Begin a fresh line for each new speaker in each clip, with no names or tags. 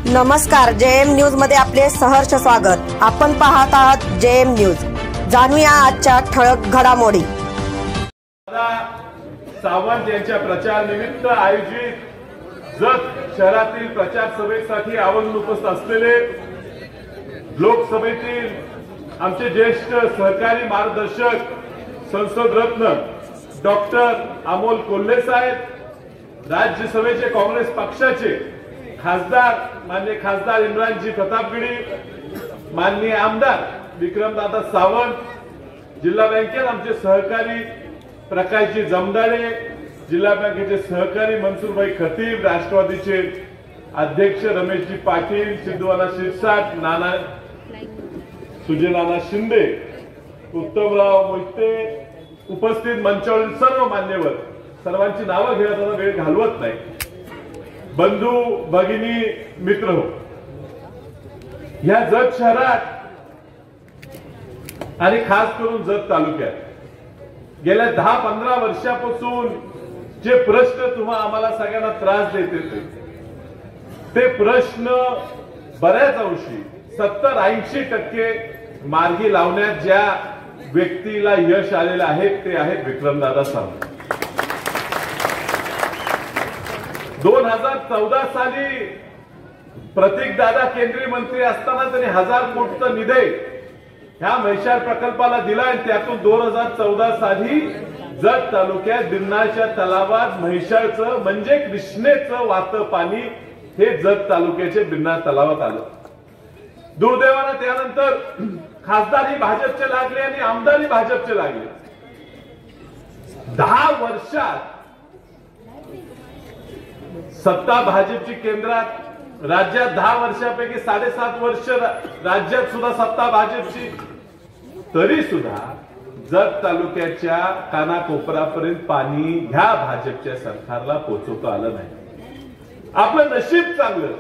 नमस्कार, JM news मध्ये आपले सहर्ष स्वागत। आपण पाहत आहात जेएम न्यूज। जाणूया आजच्या ठळक घडामोडी।
सावंत यांच्या प्रचार निमित्त आयोजित जत शहरातील प्रचार सभेसाठी आवर्जून उपस्थित असलेले लोकसभेतील आमचे ज्येष्ठ सहकारी मार्गदर्शक संसद रत्न डॉक्टर अमोल कोल्हे साहेब, राज्यसभेचे काँग्रेस पक्षाचे खासदार माननीय खासदार इम्रानजी प्रतापगडी, माननीय आमदार विक्रमदादा सावंत, जिल्हा बँकेत आमचे सहकारी प्रकाशजी जमदाडे, जिल्हा बँकेचे सहकारी मनसूरभाई खतीब, राष्ट्रवादीचे अध्यक्ष रमेशजी पाटील, सिद्धूनाना शिरसाट, नाना सुजयनाना शिंदे, उत्तमराव मोहिते, उपस्थित मंचावरील सर्व मान्यवर, सर्वांची नावं घेण्याचा वेळ घालवत नाही। बंधू भगिनी मित्र हो, या जत शहरात आणि खास करून जत तालुक्यात गेल्या 10-15 वर्षापासून जे प्रश्न तुम्हा आम्हाला सगळ्यांना त्रास देत होते, ते प्रश्न बऱ्याच अंशी 70-80% मार्गी लावण्यात ज्या व्यक्तीला यश आलेलं आहे ते आहेत विक्रमदादा सावंत। 2014 साली प्रतीक दादा केंद्रीय मंत्री असताना त्यांनी 1000 कोटीचा निधी ह्या म्हैसाळ प्रकल्पाला दिला आणि त्यातून 2014 साली जत तालुक्यात बिरनाळच्या तलावात म्हैसाळचं म्हणजे कृष्णेचं वाहतं पाणी हे जत तालुक्याचे बिरनाळ तलावात आलं। दुर्दैवानं त्यानंतर खासदारी भाजपचे लागले आणि आमदारी भाजपचे लागले। 10 वर्षात सत्ता भाजपची केंद्रात, राज्यात 10 वर्षापैकी 7.5 वर्ष राज्यात सुद्धा सत्ता भाजपची, तरी सुद्धा जत तालुक्याच्या कानाकोपरापर्यंत पाणी ह्या भाजपच्या सरकारला पोहोचवता आलं नाही। आपलं नशीब चांगलं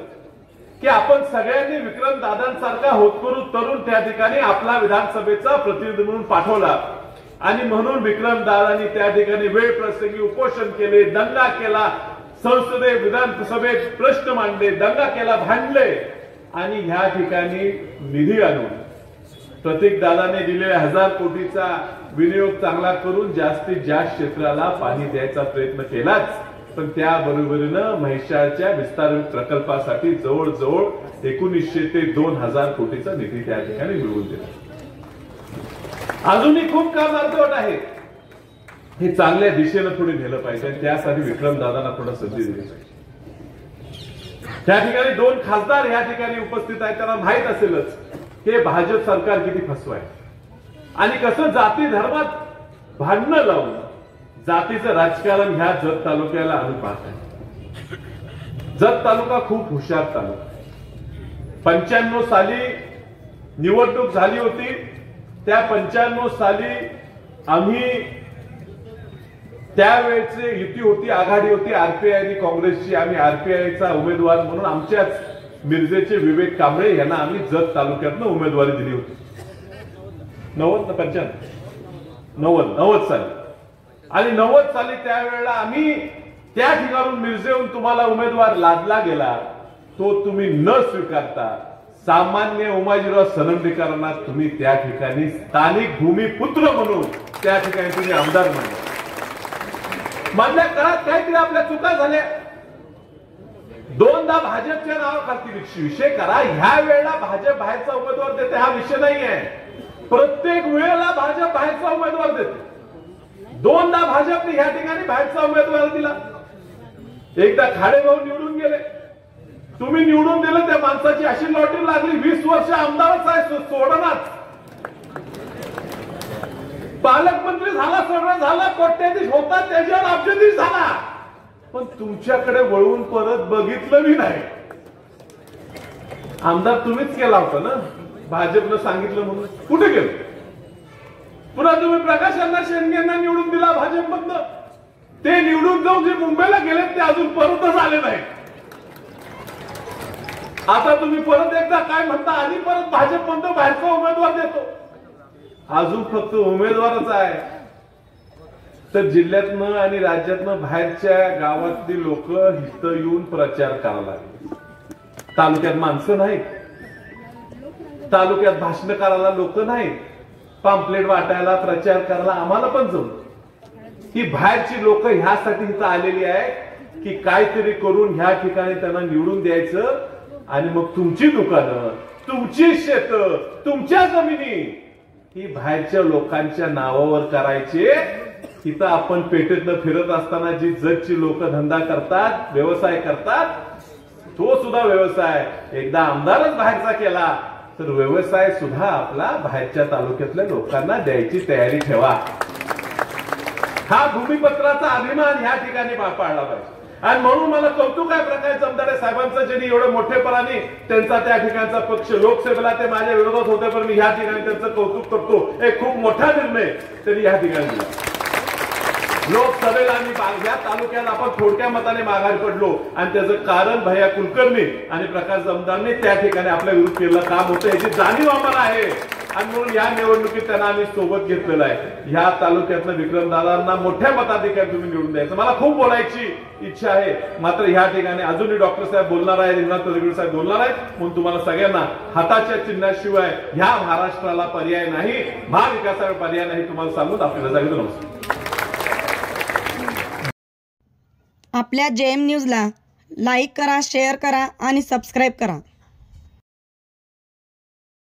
की आपण सगळ्यांनी विक्रमदादांसारखा होतकरू तरुण त्या ठिकाणी आपला विधानसभेचा प्रतिनिधी म्हणून पाठवला आणि म्हणून विक्रमदादांनी त्या ठिकाणी वेळ प्रसंगी उपोषण केले, दंगा केला, संसदेत विधानसभेत प्रश्न मांडले, दंगा केला, भांडले आणि ह्या ठिकाणी निधी आणून प्रतीक दादाने दिलेल्या 1000 कोटीचा विनियोग चांगला करून जास्तीत जास्त क्षेत्राला पाणी द्यायचा प्रयत्न केलाच, पण त्याबरोबरीनं म्हैसाळच्या विस्तार प्रकल्पासाठी जवळजवळ 1900 ते 2000 कोटीचा निधी त्या ठिकाणी मिळवून दिला। अजूनही खूप काम अर्धवट आहे, हे चांगल्या दिशेनं पुढे नेलं पाहिजे आणि त्यासाठी विक्रमदादांना थोडं संधी दिली पाहिजे। त्या ठिकाणी 2 खासदार या ठिकाणी उपस्थित आहेत, त्यांना माहित असेलच की भाजप सरकार किती फसवाय आणि कसं जाती धर्मात भांडणं लावून जातीचं राजकारण ह्या जत तालुक्याला आम्ही पाहत आहे। जत तालुका खूप हुशार तालुका, 95 साली निवडणूक झाली होती, त्या 95 साली आम्ही त्यावेळेची युती होती, आघाडी होती आरपीआय आणि काँग्रेसची, आम्ही आरपीआयचा उमेदवार म्हणून आमच्याच मिरजेचे विवेक कांबळे यांना आम्ही जत तालुक्यातनं उमेदवारी दिली होती 90 साली आणि 90 साली त्यावेळेला आम्ही त्या ठिकाणून मिरजेहून तुम्हाला उमेदवार लादला गेला, तो तुम्ही न स्वीकारता सामान्य उमाजीराव सनंडेकरांना तुम्ही त्या ठिकाणी स्थानिक भूमिपुत्र म्हणून त्या ठिकाणी तुम्ही आमदार म्हणले। मधल्या काळात काहीतरी आपल्या चुका झाल्या, 2दा भाजपच्या नावाखाली विषय करा, ह्या वेळेला भाजप बाहेरचा उमेदवार देते हा विषय नाही आहे। प्रत्येक वेळेला भाजप बाहेरचा उमेदवार देते। 2दा भाजपने ह्या ठिकाणी बाहेरचा उमेदवार दिला, एकदा खाडेभाऊ निवडून गेले, तुम्ही निवडून दिलं, त्या माणसाची अशी लॉटरी लागली, 20 वर्ष आमदारच आहे, सोडणाच, पालकमंत्री झाला, सगळं झालं, कोट्याधीश होता, त्याच्यावर अब्जाधीश झाला, पण तुमच्याकडे वळून परत बघितलं बी नाही। आमदार तुम्हीच केला होता ना, भाजपनं सांगितलं म्हणून, कुठे गेलो? पुन्हा तुम्ही प्रकाशांना शेंडेंना निवडून दिला भाजपमधनं, ते निवडून जाऊन जे मुंबईला गेले ते अजून परतच आले नाही। आता तुम्ही परत एकदा काय म्हणता, आधी परत भाजप म्हणतो बाहेरचा उमेदवार देतो, अजून फक्त उमेदवारच आहे तर जिल्ह्यातनं आणि राज्यातनं बाहेरच्या गावातली लोक इथं येऊन प्रचार करायला लागले। तालुक्यात माणसं नाहीत, तालुक्यात भाषण करायला लोक नाहीत, पॅम्पलेट वाटायला प्रचार करायला आम्हाला पण जमत. ही बाहेरची लोक ह्यासाठी इथं आलेली आहे की काहीतरी करून ह्या ठिकाणी त्यांना निवडून द्यायचं आणि मग तुमची दुकानं, तुमची शेतं, तुमच्या जमिनी ही बाहेरच्या लोकांच्या नावावर करायचे. इथं आपण पेठेतनं फिरत असताना जी जगची लोक धंदा करतात, व्यवसाय करतात, तो सुद्धा व्यवसाय एकदा आमदारच बाहेरचा केला तर व्यवसाय सुद्धा आपला बाहेरच्या तालुक्यातल्या लोकांना द्यायची तयारी ठेवा. हा भूमिपत्राचा अभिमान ह्या ठिकाणी पाळला पाहिजे. आणि म्हणून मला कौतुक आहे प्रकाश जमदाडे साहेबांचं, ज्यांनी एवढं मोठेपणाने त्यांचा त्या ठिकाणचा पक्ष, लोकसभेला ते माझ्या विरोधात होते पण मी ह्या ठिकाणी त्यांचं कौतुक करतो. एक खूप मोठा निर्णय त्यांनी ह्या ठिकाणी दिला. लोकसभेला आम्ही या तालुक्यात आपण थोडक्या मताने माघार पडलो आणि त्याचं कारण भैया कुलकर्णी आणि प्रकाश जमदारने त्या ठिकाणी आपल्या विरुद्ध केलेलं काम होतं याची जाणीव आम्हाला आहे. आणि म्हणून या निवडणुकीत त्यांना आम्ही सोबत घेतलेलं आहे. ह्या तालुक्यातनं विक्रमदादांना मोठ्या मताधिकार तुम्ही निवडून द्यायचं. मला खूप बोलायची इच्छा आहे, मात्र ह्या ठिकाणी अजूनही डॉक्टर साहेब बोलणार आहे, रिंगणात तळेकर साहेब बोलणार आहेत. म्हणून तुम्हाला सगळ्यांना हाताच्या चिन्हाशिवाय ह्या महाराष्ट्राला पर्याय नाही, महाविकासाला पर्याय नाही तुम्हाला सांगून आपल्याला जागेचं नमस्कार.
आपल्या JM न्यूजला लाईक करा, शेअर करा आणि सबस्क्राईब करा.